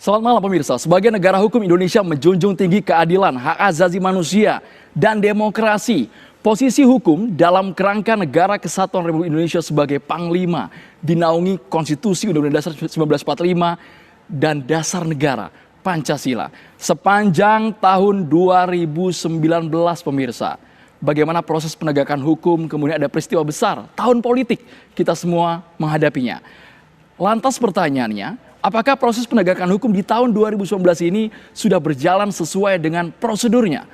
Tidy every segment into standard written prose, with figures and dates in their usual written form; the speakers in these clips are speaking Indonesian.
Selamat malam pemirsa, sebagai negara hukum Indonesia menjunjung tinggi keadilan, hak asasi manusia, dan demokrasi. Posisi hukum dalam kerangka Negara Kesatuan Republik Indonesia sebagai Panglima dinaungi Konstitusi Undang-Undang Dasar 1945 dan Dasar Negara Pancasila. Sepanjang tahun 2019 pemirsa, bagaimana proses penegakan hukum, kemudian ada peristiwa besar, tahun politik, kita semua menghadapinya. Lantas pertanyaannya, apakah proses penegakan hukum di tahun 2019 ini sudah berjalan sesuai dengan prosedurnya?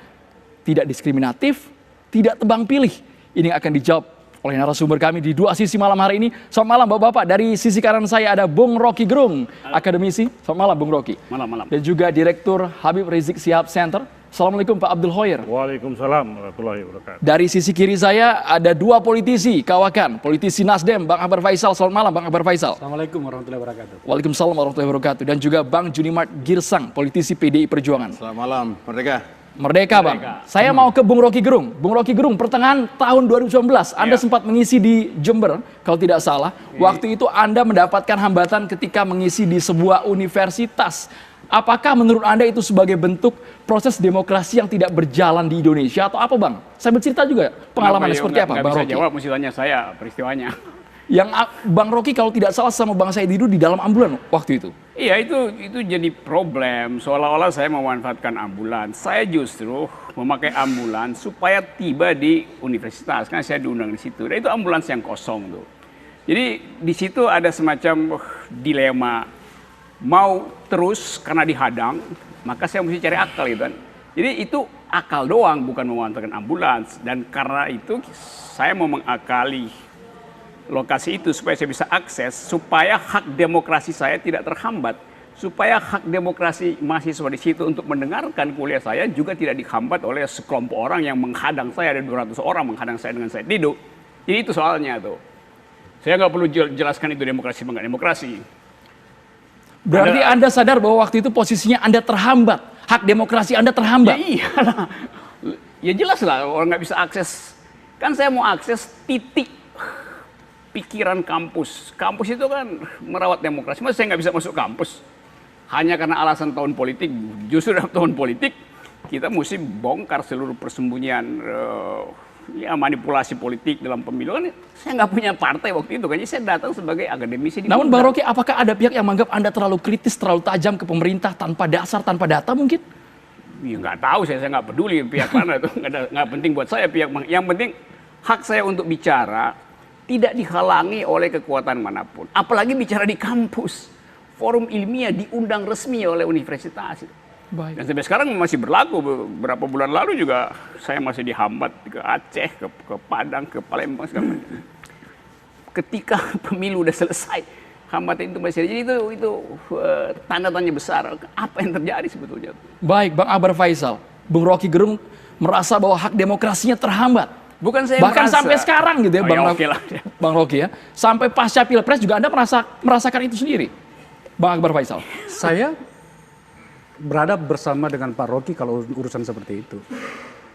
Tidak diskriminatif, tidak tebang pilih. Ini akan dijawab oleh narasumber kami di dua sisi malam hari ini. Selamat malam Bapak-Bapak. Dari sisi kanan saya ada Bung Rocky Gerung, akademisi. Selamat malam Bung Rocky. Malam. Dan juga Direktur Habib Rizik Sihab Center. Assalamualaikum Pak Abdul Hoyer. Waalaikumsalam warahmatullahi wabarakatuh. Dari sisi kiri saya ada dua politisi kawakan, politisi Nasdem, Bang Akbar Faisal. Selamat malam Bang Akbar Faisal. Assalamualaikum warahmatullahi wabarakatuh. Waalaikumsalam warahmatullahi wabarakatuh. Dan juga Bang Junimart Girsang, politisi PDI Perjuangan. Selamat malam, Merdeka. Merdeka Bang. Saya mau ke Bung Rocky Gerung. Bung Rocky Gerung, pertengahan tahun 2019 Anda sempat mengisi di Jember, kalau tidak salah. Waktu itu Anda mendapatkan hambatan ketika mengisi di sebuah universitas. Apakah menurut Anda itu sebagai bentuk proses demokrasi yang tidak berjalan di Indonesia atau apa Bang? Saya bercerita juga pengalamannya seperti apa Bang Rocky? Jawab, mesti tanya saya peristiwanya. Yang Bang Rocky kalau tidak salah sama Bang Said Didu di dalam ambulan waktu itu. Iya, itu jadi problem. Seolah-olah saya memanfaatkan ambulans. Saya justru memakai ambulans supaya tiba di universitas. Karena saya diundang di situ. Dan itu ambulans yang kosong tuh. Jadi di situ ada semacam dilema. Mau terus karena dihadang, maka saya mesti cari akal gitu kan. Jadi itu akal doang, bukan memanfaatkan ambulans. Dan karena itu saya mau mengakali lokasi itu supaya saya bisa akses, supaya hak demokrasi saya tidak terhambat, supaya hak demokrasi mahasiswa di situ untuk mendengarkan kuliah saya juga tidak dihambat oleh sekelompok orang yang menghadang saya, ada 200 orang menghadang saya dengan Said Didu. Jadi itu soalnya tuh. Saya nggak perlu jelaskan itu demokrasi enggak demokrasi. Berarti Anda sadar bahwa waktu itu posisinya Anda terhambat, hak demokrasi Anda terhambat. Ya iyalah, ya jelas lah orang nggak bisa akses. Kan saya mau akses titik pikiran kampus. Kampus itu kan merawat demokrasi. Masa saya nggak bisa masuk kampus? Hanya karena alasan tahun politik. Justru dalam tahun politik kita mesti bongkar seluruh persembunyian manipulasi politik dalam pemilu. Kan saya nggak punya partai waktu itu. Kayaknya saya datang sebagai akademisi. Namun Bang Rocky, apakah ada pihak yang menganggap Anda terlalu kritis, terlalu tajam ke pemerintah tanpa dasar, tanpa data mungkin? Ya nggak tahu, saya nggak peduli pihak mana itu. Nggak penting buat saya pihak. Yang penting hak saya untuk bicara tidak dihalangi oleh kekuatan manapun. Apalagi bicara di kampus. Forum ilmiah diundang resmi oleh universitas. Baik. Dan sampai sekarang masih berlaku. Beberapa bulan lalu juga saya masih dihambat ke Aceh, ke Padang, ke Palembang. Ketika pemilu udah selesai, hambatan itu masih ada. Jadi itu tanda tanya besar. Apa yang terjadi sebetulnya? Baik, Bang Akbar Faisal. Bung Rocky Gerung merasa bahwa hak demokrasinya terhambat. Bukan saya bahkan merasa. Sampai sekarang gitu ya, Bang Rocky ya. Sampai pasca Pilpres juga Anda merasakan itu sendiri, Bang Akbar Faisal. Saya berada bersama dengan Pak Rocky kalau urusan seperti itu.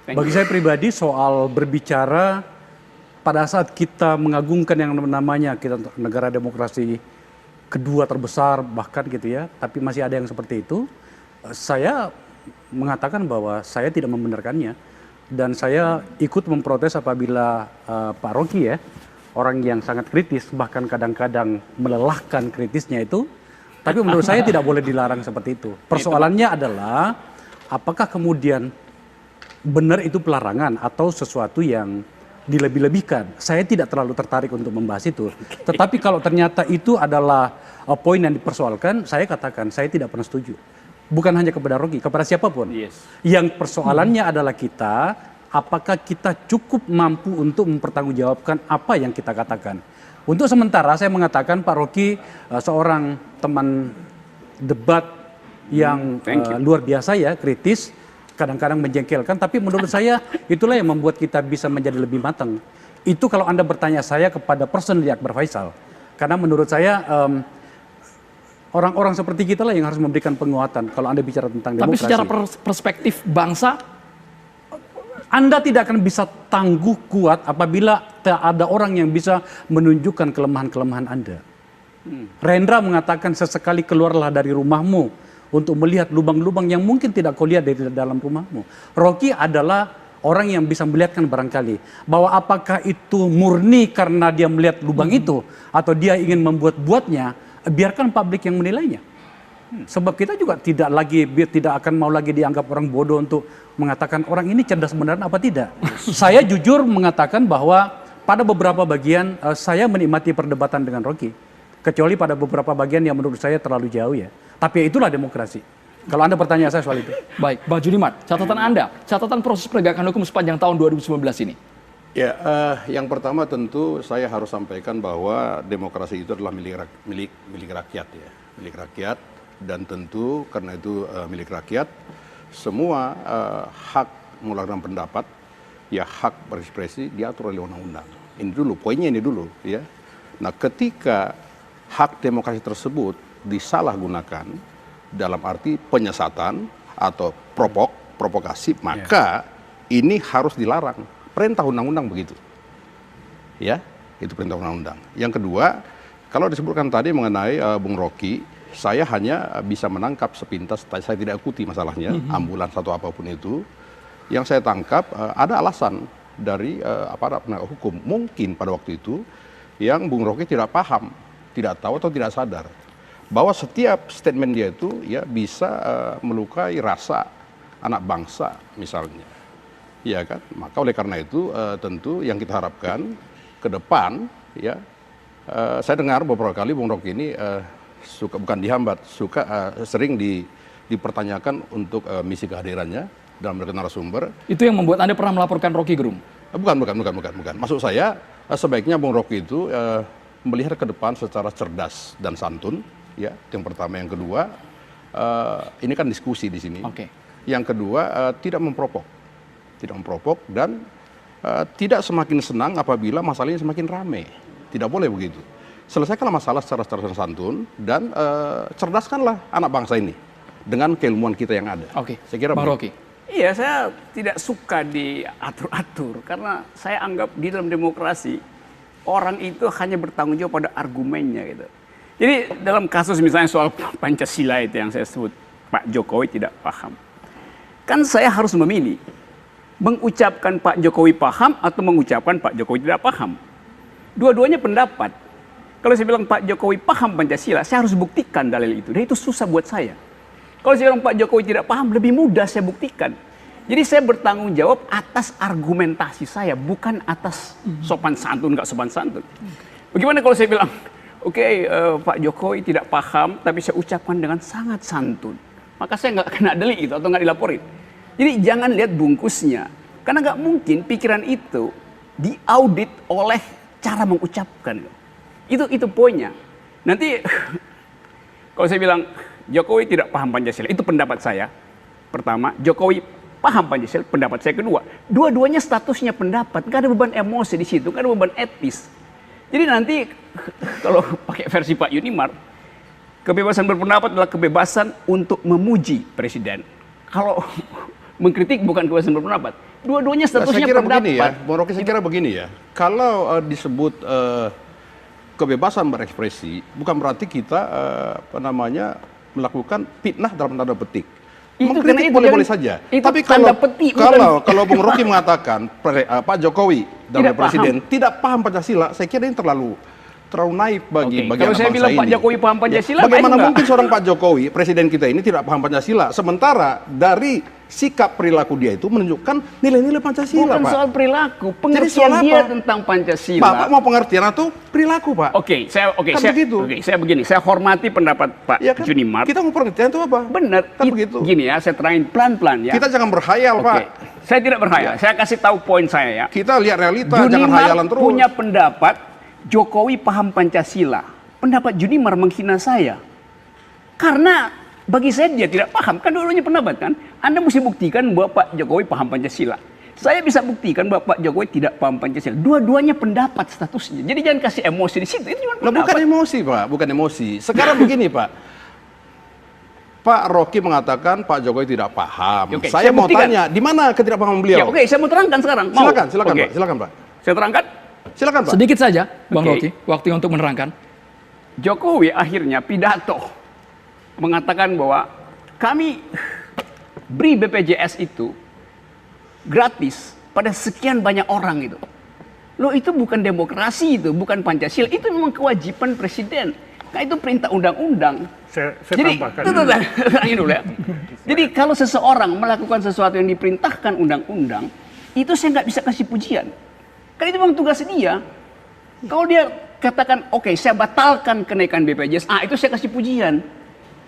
Bagi saya pribadi soal berbicara pada saat kita mengagungkan yang namanya kita negara demokrasi kedua terbesar bahkan gitu ya, tapi masih ada yang seperti itu, saya mengatakan bahwa saya tidak membenarkannya. Dan saya ikut memprotes apabila Pak Rocky ya, orang yang sangat kritis, bahkan kadang-kadang melelahkan kritisnya itu. Tapi menurut saya tidak boleh dilarang seperti itu. Persoalannya adalah apakah kemudian benar itu pelarangan atau sesuatu yang dilebih-lebihkan. Saya tidak terlalu tertarik untuk membahas itu. Tetapi kalau ternyata itu adalah poin yang dipersoalkan, saya katakan saya tidak pernah setuju. Bukan hanya kepada Rocky, kepada siapapun. Yes. Yang persoalannya adalah kita, apakah kita cukup mampu untuk mempertanggungjawabkan apa yang kita katakan. Untuk sementara saya mengatakan Pak Rocky seorang teman debat yang luar biasa ya, kritis, kadang-kadang menjengkelkan, tapi menurut saya itulah yang membuat kita bisa menjadi lebih matang. Itu kalau Anda bertanya saya kepada personally Akbar Faisal. Karena menurut saya orang-orang seperti kita lah yang harus memberikan penguatan kalau Anda bicara tentang demokrasi. Tapi secara perspektif bangsa, Anda tidak akan bisa tangguh kuat apabila tak ada orang yang bisa menunjukkan kelemahan-kelemahan Anda. Rendra mengatakan sesekali keluarlah dari rumahmu untuk melihat lubang-lubang yang mungkin tidak kau lihat dari dalam rumahmu. Rocky adalah orang yang bisa melihatkan barangkali bahwa apakah itu murni karena dia melihat lubang itu atau dia ingin membuat-buatnya, biarkan publik yang menilainya. Sebab kita juga tidak akan mau lagi dianggap orang bodoh untuk mengatakan orang ini cerdas beneran apa tidak. Saya jujur mengatakan bahwa pada beberapa bagian saya menikmati perdebatan dengan Rocky. Kecuali pada beberapa bagian yang menurut saya terlalu jauh ya. Tapi itulah demokrasi. Kalau Anda bertanya saya soal itu. Baik, Bang Junimat, catatan Anda, catatan proses penegakan hukum sepanjang tahun 2019 ini. Ya, yang pertama tentu saya harus sampaikan bahwa demokrasi itu adalah milik rakyat ya, milik rakyat, dan tentu karena itu milik rakyat, semua hak mengulangkan pendapat, ya hak berekspresi diatur oleh undang-undang. Ini dulu, poinnya ini dulu ya. Nah, ketika hak demokrasi tersebut disalahgunakan dalam arti penyesatan atau provokasi, maka ini harus dilarang. Perintah undang-undang begitu. Ya, itu perintah undang-undang. Yang kedua, kalau disebutkan tadi mengenai Bung Rocky, saya hanya bisa menangkap sepintas, saya tidak ikuti masalahnya, ambulans atau apapun itu. Yang saya tangkap ada alasan dari aparat penegak hukum. Mungkin pada waktu itu yang Bung Rocky tidak paham, tidak tahu atau tidak sadar bahwa setiap statement dia itu ya bisa melukai rasa anak bangsa misalnya. Ya kan? Maka oleh karena itu tentu yang kita harapkan ke depan ya, saya dengar beberapa kali Bung Rocky ini suka, bukan dihambat, suka sering dipertanyakan untuk misi kehadirannya dalam narasumber. Itu yang membuat Anda pernah melaporkan Rocky Gerung? Bukan. Maksud saya sebaiknya Bung Rocky itu melihat ke depan secara cerdas dan santun. Ya, yang pertama, yang kedua, ini kan diskusi di sini. Oke. Yang kedua, tidak memprovok dan tidak semakin senang apabila masalahnya semakin ramai. Tidak boleh begitu. Selesaikanlah masalah secara cerdas dan santun dan cerdaskanlah anak bangsa ini dengan keilmuan kita yang ada. Oke. Saya kira Bang Rocky. Iya, saya tidak suka diatur-atur karena saya anggap di dalam demokrasi orang itu hanya bertanggung jawab pada argumennya gitu. Jadi dalam kasus misalnya soal Pancasila itu yang saya sebut Pak Jokowi tidak paham. Kan saya harus memilih mengucapkan Pak Jokowi paham atau mengucapkan Pak Jokowi tidak paham. Dua-duanya pendapat. Kalau saya bilang Pak Jokowi paham Pancasila, saya harus buktikan dalil itu. Dan itu susah buat saya. Kalau saya bilang Pak Jokowi tidak paham, lebih mudah saya buktikan. Jadi saya bertanggung jawab atas argumentasi saya, bukan atas sopan santun, nggak sopan santun. Bagaimana kalau saya bilang, oke, Pak Jokowi tidak paham, tapi saya ucapkan dengan sangat santun. Maka saya nggak kena delik itu atau nggak dilaporin. Jadi jangan lihat bungkusnya. Karena nggak mungkin pikiran itu diaudit oleh cara mengucapkan. Itu poinnya. Nanti kalau saya bilang Jokowi tidak paham Pancasila, itu pendapat saya. Pertama, Jokowi paham Pancasila, pendapat saya kedua. Dua-duanya statusnya pendapat, nggak ada beban emosi di situ, nggak ada beban etis. Jadi nanti kalau pakai versi Pak Yunimar, kebebasan berpendapat adalah kebebasan untuk memuji presiden. Kalau mengkritik bukan kebebasan berpendapat. Dua-duanya statusnya saya kira pendapat. begini ya, Bung Rocky, saya kira begini ya. Kalau disebut kebebasan berekspresi, bukan berarti kita melakukan fitnah dalam tanda petik. Mengkritik boleh-boleh saja. Tapi kalau Bung Rocky mengatakan Pak Jokowi dan Presiden tidak paham Pancasila, saya kira ini terlalu naif bagi kalau saya bilang Pak Jokowi paham Pancasila, bagaimana mungkin seorang Pak Jokowi, presiden kita ini tidak paham Pancasila, sementara dari sikap perilaku dia itu menunjukkan nilai-nilai Pancasila, bukan Pak. soal perilaku, pengertian dia tentang Pancasila. Pak mau pengertian atau perilaku, Pak? Saya begini, saya hormati pendapat Pak Junimar. Kita mau pengertian itu apa? Benar, begitu. Gini ya, saya terangin pelan-pelan ya. Kita jangan berhayal, Pak. Saya tidak berhayal, saya kasih tahu poin saya ya. Kita lihat realita, jangan hayalan terus. Punya pendapat Jokowi paham Pancasila. Pendapat Junimar menghina saya. Karena bagi saya dia tidak paham. Kan dua-duanya pendapat kan. Anda mesti buktikan bahwa Pak Jokowi paham Pancasila. Saya bisa buktikan bahwa Pak Jokowi tidak paham Pancasila. Dua-duanya pendapat statusnya. Jadi jangan kasih emosi di situ. Itu cuma pendapat. Bukan emosi, Pak. Bukan emosi. Sekarang begini, Pak. Pak Rocky mengatakan Pak Jokowi tidak paham. Saya mau tanya, di mana ketidakpahaman beliau? Saya mau terangkan sekarang. Silakan, Pak. Silakan, Pak. Saya terangkan? Silakan, Pak. Sedikit saja, Bang Rocky, waktunya untuk menerangkan. Jokowi akhirnya pidato mengatakan bahwa kami beri BPJS itu gratis pada sekian banyak orang itu. Loh, itu bukan demokrasi, itu bukan Pancasila, itu memang kewajiban presiden. Nah, itu perintah undang-undang. Saya Jadi, tambahkan. ini dulu ya. Jadi kalau seseorang melakukan sesuatu yang diperintahkan undang-undang, itu saya nggak bisa kasih pujian. Karena itu memang tugas dia. Kalau dia katakan, oke, saya batalkan kenaikan BPJS, itu saya kasih pujian.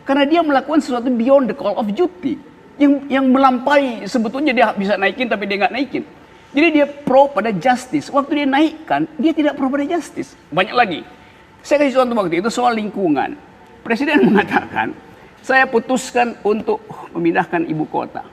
Karena dia melakukan sesuatu beyond the call of duty. Yang melampaui, sebetulnya dia bisa naikin tapi dia nggak naikin. Jadi dia pro pada justice. Waktu dia naikkan, dia tidak pro pada justice. Banyak lagi. Saya kasih contoh waktu itu soal lingkungan. Presiden mengatakan, saya putuskan untuk memindahkan ibu kota.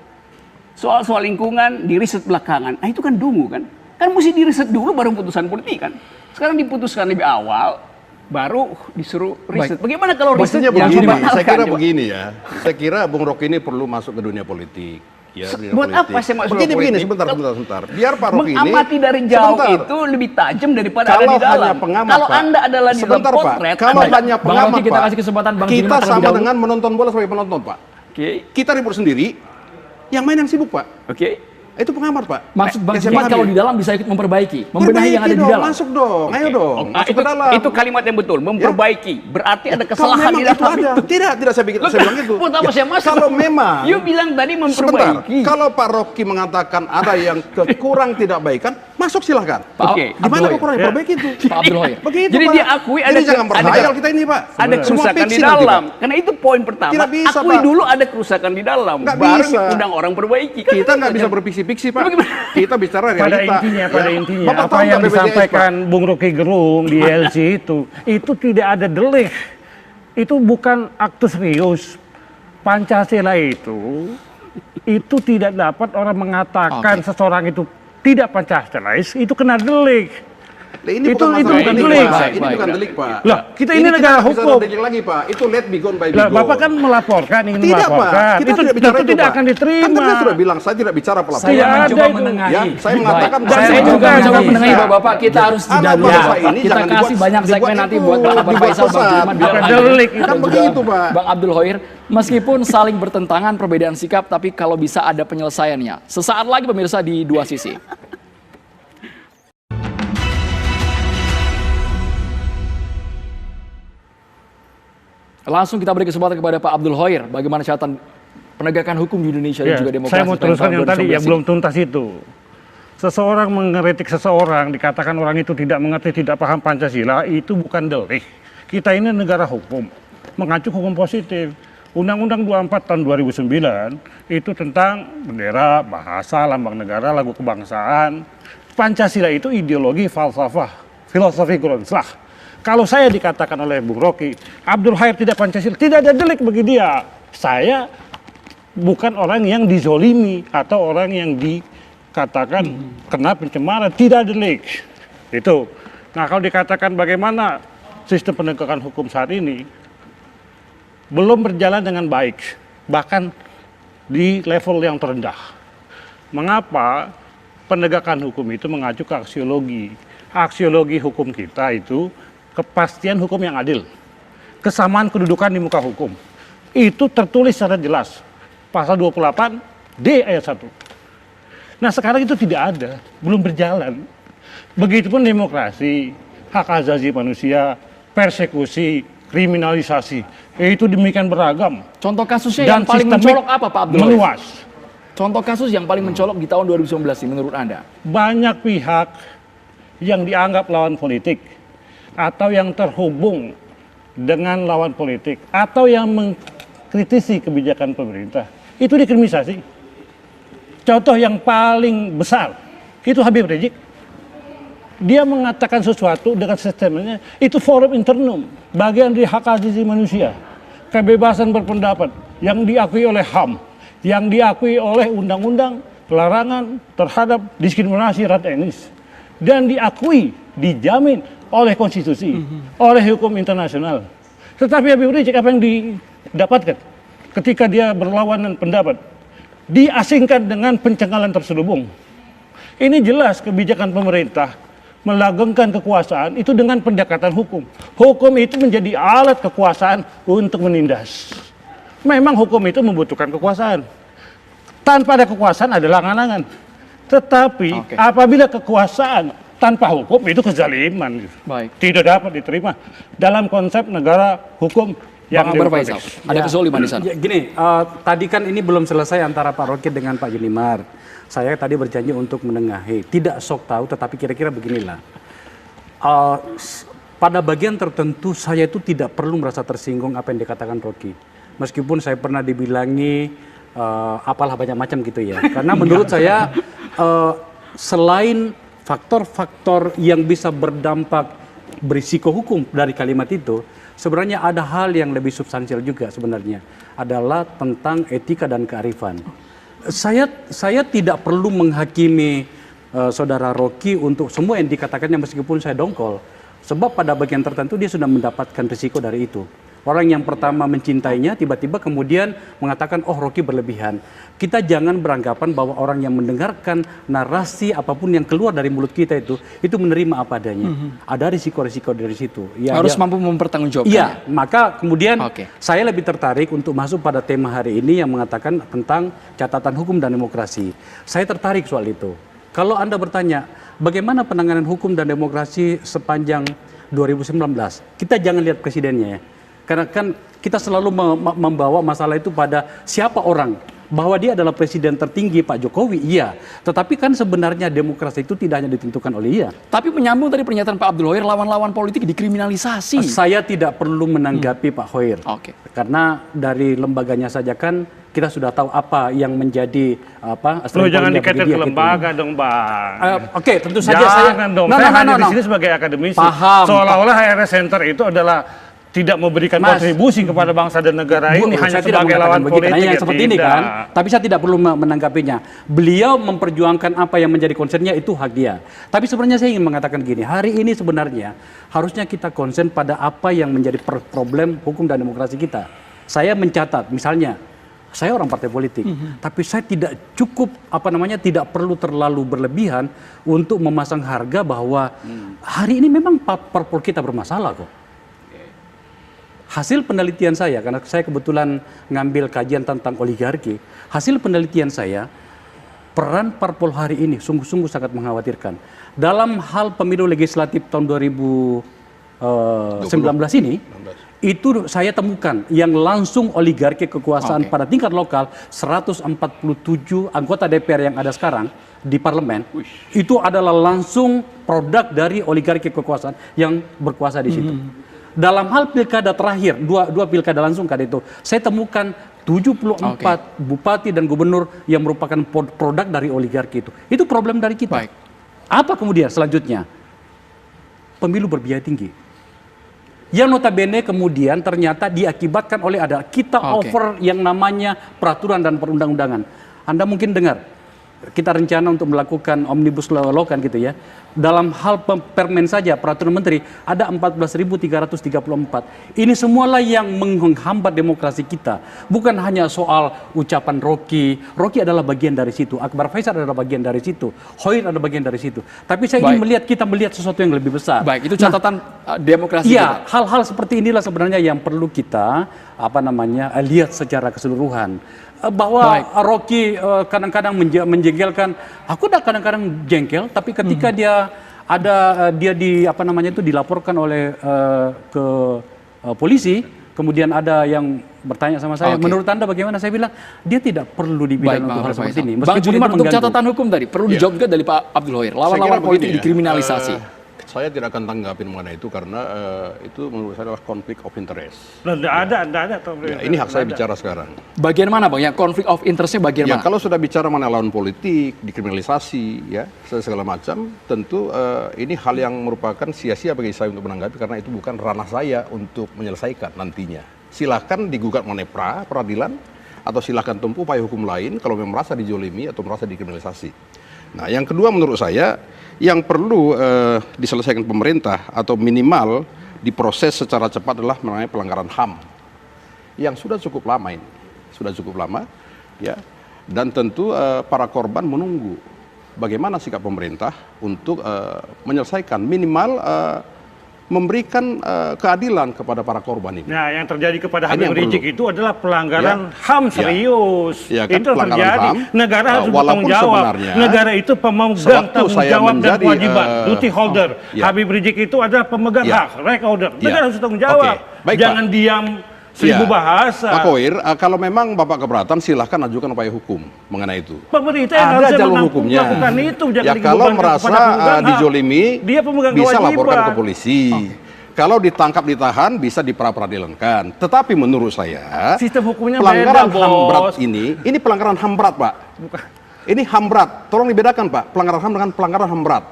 Soal lingkungan diriset belakangan. Nah, itu kan dungu kan? Kan mesti diriset dulu baru putusan politik kan? Sekarang diputuskan lebih awal, baru disuruh riset. Bagaimana kalau riset Maksudnya yang begini, membatalkan, saya kira coba? begini ya. Saya kira Bung Rocky ini perlu masuk ke dunia politik. Ya, dunia Buat politik. apa saya masuk ke Begini, politik? sebentar. Biar Pak Rocky ini Mengamati dari jauh sebentar. itu lebih tajam daripada Kalau ada di dalam. hanya pengamat, Kalau Pak. Anda adalah di dalam Sebentar, Pak. potret, Kalau Anda- hanya Bang pengamat, Rocky, kita Pak, kasih kesempatan Bang kita Jimmy terlebih sama dahulu. dengan menonton bola sebagai penonton, Pak. Oke, Kita ribut sendiri, yang main yang sibuk, Pak. oke. Itu pengamat, Pak. Maksud Bang Yang saya Jimmy pahami. kalau di dalam bisa ikut memperbaiki, membenahi yang ada di dong, dalam. Masuk dong, ayo dong. Masuk ke dalam. Itu kalimat yang betul, memperbaiki. Berarti ada Kalau kesalahan memang di itu dalam ada. itu. Tidak saya bilang itu. Buat apa Ya, saya masuk? Kalau memang You bilang tadi sebentar, memperbaiki. kalau Pak Rocky mengatakan ada yang kurang tidak baikan, masuk silahkan. Pak Oke. Gimana Abdul kok kurang Hoyer. perbaiki itu? Pak Abdul Hoyer. Begitu, Jadi Pak. dia akui ada Jadi jangan berhayal kita ini, Pak. Ada Semua kerusakan di fiksi nanti, dalam. Pak. Karena itu poin pertama. Tidak bisa, akui Pak. dulu ada kerusakan di dalam. Nggak baru bisa. undang orang perbaiki. Kan Kita itu nggak bisa aja. berfiksi-fiksi, Pak. Bagaimana? Kita bicara realita. Pada Ya. intinya, Bapak apa tahu yang nggak BPJS, disampaikan Bung Rocky Gerung di LC itu tidak ada delik. Itu bukan akte serius. Pancasila itu tidak dapat orang mengatakan seseorang itu tidak Pancasilais, itu kena delik. Lah, ini Itu- bukan itu masalah bukan delik, delik. Pak. Ini Baik, bukan baik. delik, Pak. Lah, kita ini negara tidak bisa hukum. delik lagi, Pak. Itu let be gone by be Lah, gone. Bapak kan melaporkan, ingin Tidak, Pak. melaporkan. Kita Itu tidak bicara tentu itu, tidak Pak. akan diterima. Kan tadi saya sudah bilang, saya tidak bicara pelaporan. Saya Tidak ada mencoba itu. menengahi. Ya, saya mengatakan Baik. Saya bahwa juga bukan mencoba bisa. menengahi Bapak. Kita harus Anak jeda dulu. bangsa Bapak. ini Kita jangan kasih dibuat- banyak segmen dibuat nanti itu, buat Bapak dibuat Faisal, Bang sesat. Firman, Bukan Bang delik Adi, itu. dan Kan juga begitu, Pak. Bang Abdul Hoyer. Meskipun saling bertentangan perbedaan sikap, tapi kalau bisa ada penyelesaiannya. Sesaat lagi pemirsa di Dua Sisi. Langsung kita beri kesempatan kepada Pak Abdul Hoyer. Bagaimana catatan penegakan hukum di Indonesia dan Ya, juga demokrasi. saya mau teruskan tahun yang tadi 2019 yang ini. belum tuntas itu. Seseorang mengkritik seseorang, dikatakan orang itu tidak mengerti, tidak paham Pancasila, itu bukan delik. Kita ini negara hukum, mengacu hukum positif. Undang-Undang 24 tahun 2009 itu tentang bendera, bahasa, lambang negara, lagu kebangsaan. Pancasila itu ideologi falsafah, filosofi Grundslag. Kalau saya dikatakan oleh Bung Rocky, Abdul Hoyer tidak Pancasila, tidak ada delik bagi dia. Saya bukan orang yang dizolimi atau orang yang dikatakan kena pencemaran, tidak delik. Itu. Nah, kalau dikatakan bagaimana sistem penegakan hukum saat ini, belum berjalan dengan baik, bahkan di level yang terendah. Mengapa penegakan hukum itu mengacu ke aksiologi? Aksiologi hukum kita itu kepastian hukum yang adil, kesamaan kedudukan di muka hukum. Itu tertulis secara jelas. Pasal 28 D ayat 1. Nah, sekarang itu tidak ada, belum berjalan. Begitupun demokrasi, hak asasi manusia, persekusi, kriminalisasi. Itu demikian beragam. Contoh kasusnya Dan yang paling sistemik mencolok apa Pak Abdul Hoyer? meluas. Contoh kasus yang paling mencolok di tahun 2019 ini menurut Anda? Banyak pihak yang dianggap lawan politik atau yang terhubung dengan lawan politik atau yang mengkritisi kebijakan pemerintah itu dikriminalisasi. Contoh yang paling besar itu Habib Rizik. Dia mengatakan sesuatu dengan sistemnya itu forum internum, bagian dari hak asasi manusia, kebebasan berpendapat yang diakui oleh HAM, yang diakui oleh undang-undang pelarangan terhadap diskriminasi ras etnis, dan diakui, dijamin oleh konstitusi, oleh hukum internasional. Tetapi Habib Rizik apa yang didapatkan ketika dia berlawanan pendapat? Diasingkan dengan pencengkalan terselubung. Ini jelas kebijakan pemerintah melanggengkan kekuasaan itu dengan pendekatan hukum. Hukum itu menjadi alat kekuasaan untuk menindas. Memang hukum itu membutuhkan kekuasaan. Tanpa ada kekuasaan adalah angan-angan. Tetapi apabila kekuasaan tanpa hukum itu kezaliman. Baik. Tidak dapat diterima dalam konsep negara hukum yang Bang Akbar Faisal, demokratis. ada kesulitan di sana. Ya, gini, tadi kan ini belum selesai antara Pak Rocky dengan Pak Junimar. Saya tadi berjanji untuk menengahi, tidak sok tahu, tetapi kira-kira beginilah. Pada bagian tertentu saya itu tidak perlu merasa tersinggung apa yang dikatakan Rocky. Meskipun saya pernah dibilangi apalah banyak macam gitu ya. Karena menurut saya selain faktor-faktor yang bisa berdampak berisiko hukum dari kalimat itu, sebenarnya ada hal yang lebih substansial juga sebenarnya, adalah tentang etika dan kearifan. Saya tidak perlu menghakimi saudara Rocky untuk semua yang dikatakannya meskipun saya dongkol. Sebab pada bagian tertentu dia sudah mendapatkan risiko dari itu. Orang yang pertama mencintainya tiba-tiba kemudian mengatakan, oh Rocky berlebihan. Kita jangan beranggapan bahwa orang yang mendengarkan narasi apapun yang keluar dari mulut kita itu menerima apa adanya. Ada risiko-risiko dari situ. Ya, Harus mampu mempertanggungjawabkan. Iya, maka kemudian saya lebih tertarik untuk masuk pada tema hari ini yang mengatakan tentang catatan hukum dan demokrasi. Saya tertarik soal itu. Kalau Anda bertanya, bagaimana penanganan hukum dan demokrasi sepanjang 2019? Kita jangan lihat presidennya ya. Karena kan kita selalu membawa masalah itu pada siapa orang. Bahwa dia adalah presiden tertinggi Pak Jokowi, iya. Tetapi kan sebenarnya demokrasi itu tidak hanya ditentukan oleh ia. Tapi menyambung dari pernyataan Pak Abdul Hoir, lawan-lawan politik dikriminalisasi. Saya tidak perlu menanggapi Pak Hoir. Karena dari lembaganya saja kan kita sudah tahu apa yang menjadi apa. Lo jangan dikaitkan ke lembaga dong, Bang. Oke, tentu saja jangan dong. Saya hadir di sini sebagai akademisi. Paham. Seolah-olah HRS Center itu adalah tidak memberikan kontribusi kepada bangsa dan negara ini hanya sebagai lawan politik yang seperti ini kan. Tapi saya tidak perlu menanggapinya. Beliau memperjuangkan apa yang menjadi concernnya, itu hak dia. Tapi sebenarnya saya ingin mengatakan gini, hari ini sebenarnya harusnya kita konsen pada apa yang menjadi problem hukum dan demokrasi kita. Saya mencatat misalnya, saya orang partai politik, tapi saya tidak cukup tidak perlu terlalu berlebihan untuk memasang harga bahwa hari ini memang parpol kita bermasalah kok. Hasil penelitian saya, karena saya kebetulan ngambil kajian tentang oligarki, hasil penelitian saya, peran parpol hari ini sungguh-sungguh sangat mengkhawatirkan. Dalam hal pemilu legislatif tahun 2019 ini, itu saya temukan yang langsung oligarki kekuasaan pada tingkat lokal, 147 anggota DPR yang ada sekarang di parlemen, itu adalah langsung produk dari oligarki kekuasaan yang berkuasa di situ. Dalam hal pilkada terakhir, dua pilkada langsung kan itu, saya temukan 74 bupati dan gubernur yang merupakan produk dari oligarki itu. Itu problem dari kita. Apa kemudian selanjutnya? Pemilu berbiaya tinggi. Yang notabene kemudian ternyata diakibatkan oleh ada kita over yang namanya peraturan dan perundang-undangan. Anda mungkin dengar, kita rencana untuk melakukan omnibus law kan gitu ya. Dalam hal permen saja, peraturan menteri, ada 14.334. Ini semualah yang menghambat demokrasi kita. Bukan hanya soal ucapan Rocky. Rocky adalah bagian dari situ. Akbar Faisal adalah bagian dari situ. Hoir adalah bagian dari situ. Tapi saya ingin kita melihat sesuatu yang lebih besar. Itu catatan demokrasi kita. Hal-hal seperti inilah sebenarnya yang perlu kita lihat secara keseluruhan. Bahwa Rocky kadang-kadang menjengkelkan, aku udah kadang-kadang jengkel, tapi ketika dia dilaporkan oleh ke polisi, kemudian ada yang bertanya sama saya, menurut Anda bagaimana? Saya bilang dia tidak perlu dipidana untuk hal seperti ini. Bang Junimar, untuk catatan hukum tadi perlu dijawab juga dari Pak Abdul Hoir, lawan-lawan politik dikriminalisasi. Saya tidak akan tanggapin mengenai itu karena itu menurut saya adalah konflik of interest. Tidak ada. Ini hak saya bicara sekarang. Bagian mana Bang? Yang konflik of interestnya bagian mana? Kalau sudah bicara mengenai lawan politik, dikriminalisasi, segala macam, tentu ini hal yang merupakan sia-sia bagi saya untuk menanggapi karena itu bukan ranah saya untuk menyelesaikan nantinya. Silahkan digugat mengenai peradilan atau silahkan tempuh upaya hukum lain kalau memang merasa dijolimi atau merasa dikriminalisasi. Nah, yang kedua menurut saya yang perlu diselesaikan pemerintah atau minimal diproses secara cepat adalah mengenai pelanggaran HAM yang sudah cukup lama ini, dan tentu para korban menunggu bagaimana sikap pemerintah untuk menyelesaikan minimal memberikan keadilan kepada para korban ini. Nah, yang terjadi kepada Ini Habib yang perlu. Rizik itu adalah pelanggaran HAM serius. Ya, kan, Itu pelanggaran terjadi. HAM, Negara harus walaupun bertanggung jawab. sebenarnya, Negara itu pemegang sewaktu tanggung saya jawab dan menjadi, kewajiban. Duty holder. ya. Habib Rizik itu adalah pemegang hak, right holder. Ya. Negara harus bertanggung jawab. Oke, baik, Jangan Pak. diam seribu Ya. bahasa. Pak Koir, kalau memang Bapak keberatan silahkan ajukan upaya hukum mengenai itu. Pemerintah yang Ada harusnya jalur hukumnya. melakukan itu. Jangan Ya kalau dibebankan merasa kepada pemegang hak. dijolimi, Dia pemegang bisa kewajiban. laporkan ke polisi. Kalau ditangkap ditahan bisa diperadilankan. Tetapi menurut saya Sistem hukumnya pelanggaran beda, HAM berat Bos. ini pelanggaran HAM berat, Pak. Ini HAM berat. Tolong dibedakan, Pak. Pelanggaran HAM dengan pelanggaran HAM berat.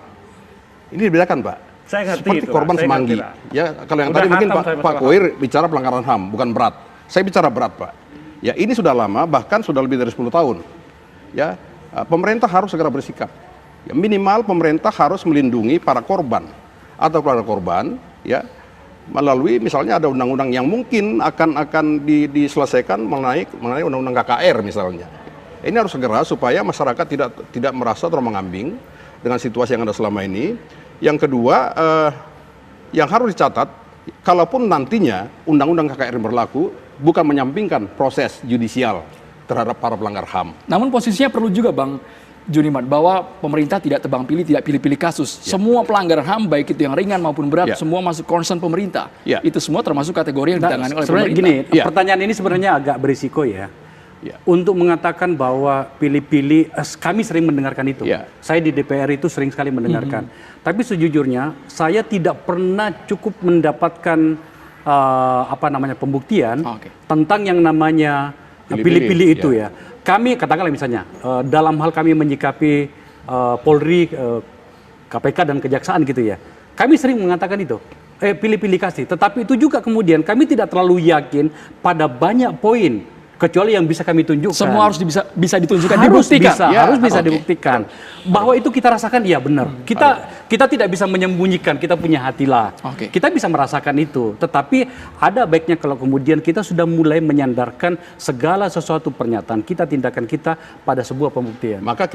Ini dibedakan, Pak. Saya ngerti Seperti itu, korban Pak. Saya Semanggi. ngerti, Pak. Ya, kalau yang Udah tadi mungkin hatam Pak, saya Pak masalah Koir bicara pelanggaran HAM, bukan berat. Saya bicara berat, Pak. Ya, ini sudah lama, bahkan sudah lebih dari 10 tahun. Ya, pemerintah harus segera bersikap. Ya, minimal pemerintah harus melindungi para korban atau keluarga korban, ya, melalui misalnya ada undang-undang yang mungkin akan diselesaikan mengenai undang-undang KKR misalnya. Ini harus segera supaya masyarakat tidak merasa terombang-ambing dengan situasi yang ada selama ini. Yang kedua, yang harus dicatat, kalaupun nantinya undang-undang KKR berlaku, bukan menyampingkan proses judicial terhadap para pelanggar HAM. Namun posisinya perlu juga Bang Juniman, bahwa pemerintah tidak tebang pilih, tidak pilih-pilih kasus. Semua pelanggaran HAM, baik itu yang ringan maupun berat, semua masuk concern pemerintah. Itu semua termasuk kategori yang ditangani oleh Sebenarnya pemerintah. gini, pertanyaan ini sebenarnya agak berisiko ya. Untuk mengatakan bahwa pilih-pilih, kami sering mendengarkan itu. Saya di DPR itu sering sekali mendengarkan. Tapi sejujurnya, saya tidak pernah cukup mendapatkan pembuktian tentang yang namanya pilih-pilih itu ya. Kami katakanlah misalnya dalam hal kami menyikapi Polri, KPK dan Kejaksaan gitu ya. Kami sering mengatakan itu, pilih-pilih kasih. Tetapi itu juga kemudian kami tidak terlalu yakin pada banyak poin. Kecuali yang bisa kami tunjukkan. Semua harus bisa ditunjukkan, Harus dibuktikan. bisa, harus bisa dibuktikan. Bahwa itu kita rasakan, iya benar. Kita tidak bisa menyembunyikan, kita punya hatilah. Kita bisa merasakan itu. Tetapi ada baiknya kalau kemudian kita sudah mulai menyandarkan segala sesuatu pernyataan kita, tindakan kita pada sebuah pembuktian. Maka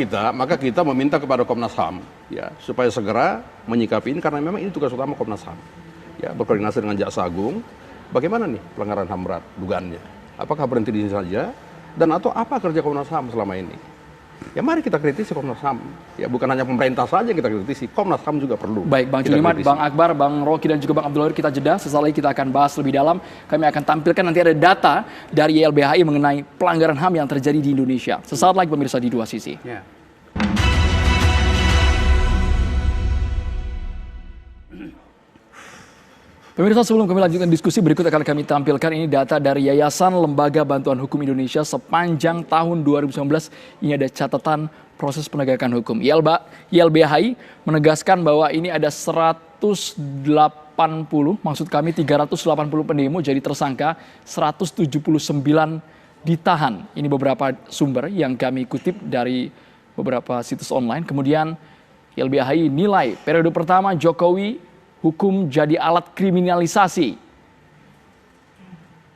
kita meminta kepada Komnas HAM ya supaya segera menyikapi ini karena memang ini tugas utama Komnas HAM. Ya, berkoordinasi dengan Jaksa Agung. Bagaimana nih pelanggaran HAM berat dugaannya? Apakah berhenti di sini saja dan atau apa kerja Komnas HAM selama ini? Ya mari kita kritisi Komnas HAM. Ya bukan hanya pemerintah saja yang kita kritisi, Komnas HAM juga perlu. Baik, Bang Juniman, Bang Akbar, Bang Rocky dan juga Bang Abdul Qadir, kita jeda. Sesaat lagi kita akan bahas lebih dalam. Kami akan tampilkan nanti ada data dari YLBHI mengenai pelanggaran HAM yang terjadi di Indonesia. Sesaat lagi pemirsa di Dua Sisi. Pemirsa, sebelum kami lanjutkan diskusi, berikut akan kami tampilkan ini data dari Yayasan Lembaga Bantuan Hukum Indonesia sepanjang tahun 2019. Ini ada catatan proses penegakan hukum. YLBHI menegaskan bahwa ini ada 180, maksud kami 380 pendemo jadi tersangka, 179 ditahan. Ini beberapa sumber yang kami kutip dari beberapa situs online. Kemudian YLBHI nilai periode pertama Jokowi hukum jadi alat kriminalisasi.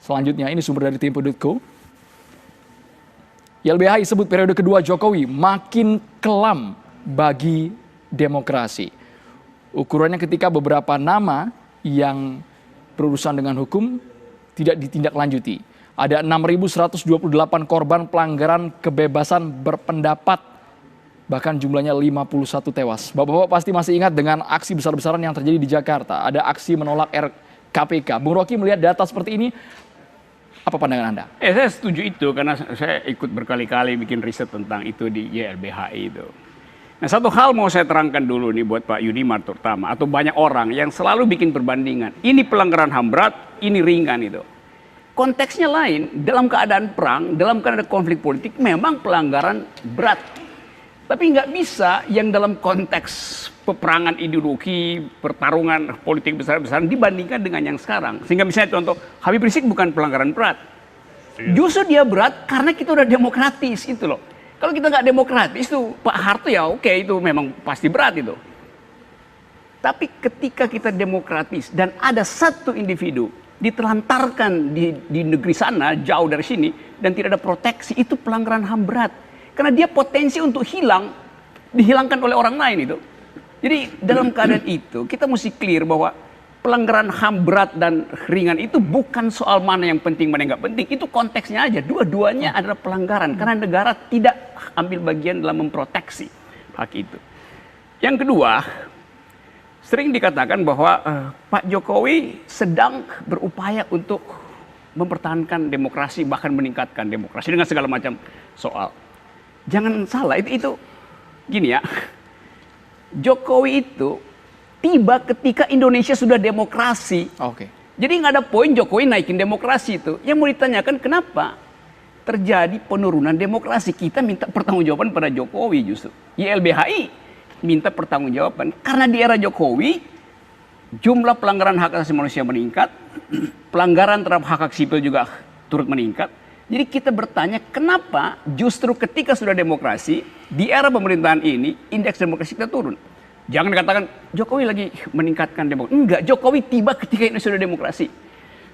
Selanjutnya ini sumber dari tempo.co. YLBHI sebut periode kedua Jokowi makin kelam bagi demokrasi. Ukurannya ketika beberapa nama yang berurusan dengan hukum tidak ditindaklanjuti. Ada 6.128 korban pelanggaran kebebasan berpendapat. Bahkan jumlahnya 51 tewas. Bapak-bapak pasti masih ingat dengan aksi besar-besaran yang terjadi di Jakarta. Ada aksi menolak RKPK. Bung Rocky melihat data seperti ini, apa pandangan Anda? Saya setuju itu karena saya ikut berkali-kali bikin riset tentang itu di YLBHI itu. Nah, satu hal mau saya terangkan dulu nih buat Pak Yudimar terutama, atau banyak orang yang selalu bikin perbandingan. Ini pelanggaran HAM berat, ini ringan itu. Konteksnya lain, dalam keadaan perang, dalam keadaan konflik politik, memang pelanggaran berat. Tapi nggak bisa yang dalam konteks peperangan ideologi, pertarungan politik besar-besaran dibandingkan dengan yang sekarang. Sehingga misalnya contoh, Habib Rizik bukan pelanggaran berat. Justru dia berat karena kita udah demokratis itu loh. Kalau kita nggak demokratis itu Pak Harto ya oke, itu memang pasti berat itu. Tapi ketika kita demokratis dan ada satu individu ditelantarkan di negeri sana, jauh dari sini, dan tidak ada proteksi, itu pelanggaran HAM berat. Karena dia potensi untuk dihilangkan oleh orang lain itu. Jadi dalam keadaan itu kita mesti clear bahwa pelanggaran HAM berat dan ringan itu bukan soal mana yang penting, mana yang nggak penting. Itu konteksnya aja. Dua-duanya adalah pelanggaran karena negara tidak ambil bagian dalam memproteksi hak itu. Yang kedua, sering dikatakan bahwa Pak Jokowi sedang berupaya untuk mempertahankan demokrasi, bahkan meningkatkan demokrasi dengan segala macam soal. Jangan salah, itu gini ya. Jokowi itu tiba ketika Indonesia sudah demokrasi. Oke. Jadi nggak ada poin Jokowi naikin demokrasi itu. Yang mau ditanyakan kenapa terjadi penurunan demokrasi. Kita minta pertanggungjawaban pada Jokowi justru. YLBHI minta pertanggungjawaban. Karena di era Jokowi jumlah pelanggaran hak asasi manusia meningkat. Pelanggaran terhadap hak sipil juga turut meningkat. Jadi kita bertanya kenapa justru ketika sudah demokrasi di era pemerintahan ini indeks demokrasi kita turun. Jangan katakan Jokowi lagi meningkatkan demokrasi. Enggak, Jokowi tiba ketika ini sudah demokrasi.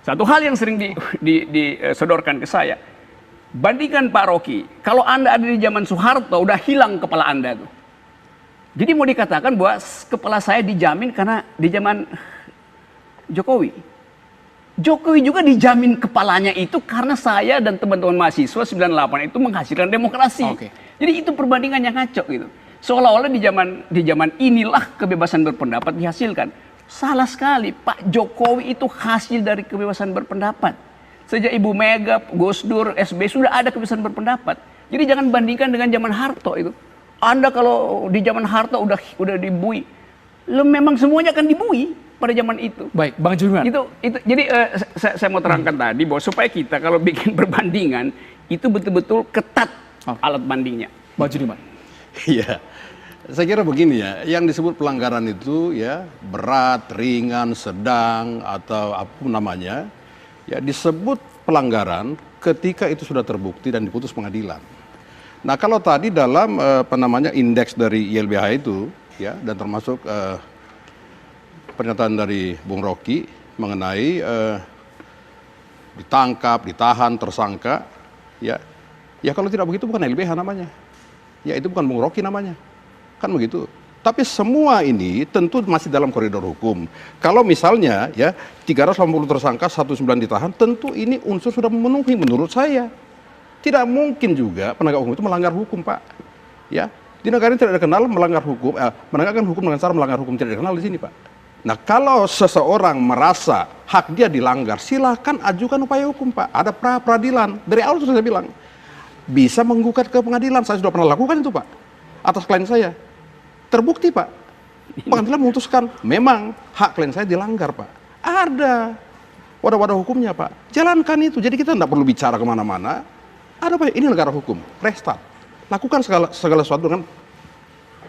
Satu hal yang sering disodorkan ke saya, bandingkan Pak Rocky. Kalau Anda ada di zaman Soeharto, udah hilang kepala Anda tuh. Jadi mau dikatakan bahwa kepala saya dijamin karena di zaman Jokowi. Jokowi juga dijamin kepalanya itu karena saya dan teman-teman mahasiswa 98 itu menghasilkan demokrasi. Oke. Jadi itu perbandingan yang ngaco gitu. Seolah-olah di zaman inilah kebebasan berpendapat dihasilkan. Salah sekali, Pak Jokowi itu hasil dari kebebasan berpendapat. Sejak Ibu Mega, Gus Dur, SBY sudah ada kebebasan berpendapat. Jadi jangan bandingkan dengan zaman Harto itu. Anda kalau di zaman Harto udah dibui, memang semuanya akan dibui pada zaman itu. Baik, Bang Juliman. Jadi saya mau terangkan tadi bahwa supaya kita kalau bikin perbandingan itu betul-betul ketat alat bandingnya. Bang Juliman. Iya, saya kira begini ya, yang disebut pelanggaran itu ya berat, ringan, sedang atau apapun namanya, ya disebut pelanggaran ketika itu sudah terbukti dan diputus pengadilan. Nah kalau tadi dalam indeks dari YLBH itu ya dan termasuk pernyataan dari Bung Rocky mengenai ditangkap, ditahan, tersangka, ya kalau tidak begitu bukan YLBH namanya. Ya itu bukan Bung Rocky namanya, kan begitu. Tapi semua ini tentu masih dalam koridor hukum. Kalau misalnya ya 380 tersangka, 19 ditahan, tentu ini unsur sudah memenuhi menurut saya. Tidak mungkin juga penegak hukum itu melanggar hukum, Pak. Ya, di negara ini tidak dikenal melanggar hukum, menegakkan hukum dengan cara melanggar hukum tidak dikenal di sini, Pak. Nah, kalau seseorang merasa hak dia dilanggar, silakan ajukan upaya hukum, Pak. Ada pra-peradilan. Dari awal sudah saya bilang. Bisa menggugat ke pengadilan, saya sudah pernah lakukan itu Pak, atas klien saya. Terbukti Pak, pengadilan memutuskan memang hak klien saya dilanggar Pak. Ada wadah-wadah hukumnya Pak, jalankan itu. Jadi kita tidak perlu bicara kemana-mana. Ada Pak, ini negara hukum, restart. Lakukan segala sesuatu dengan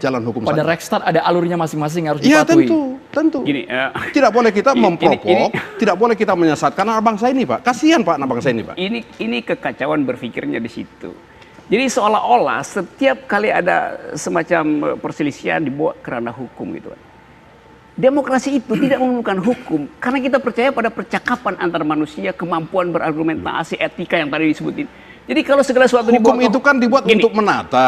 jalan hukum pada saja. restart ada alurnya masing-masing harus Iya dipatuhi. tentu. Gini, tidak boleh kita memprovok, tidak boleh kita menyesatkan anak bangsa ini Pak. Kasihan Pak anak bangsa ini Pak. Ini kekacauan berpikirnya di situ. Jadi seolah-olah setiap kali ada semacam perselisihan dibawa ke ranah hukum gitu kan. Demokrasi itu tidak memerlukan hukum karena kita percaya pada percakapan antar manusia, kemampuan berargumentasi, etika yang tadi disebutin. Jadi kalau segala sesuatu Hukum dibawa itu kan dibuat gini, untuk menata.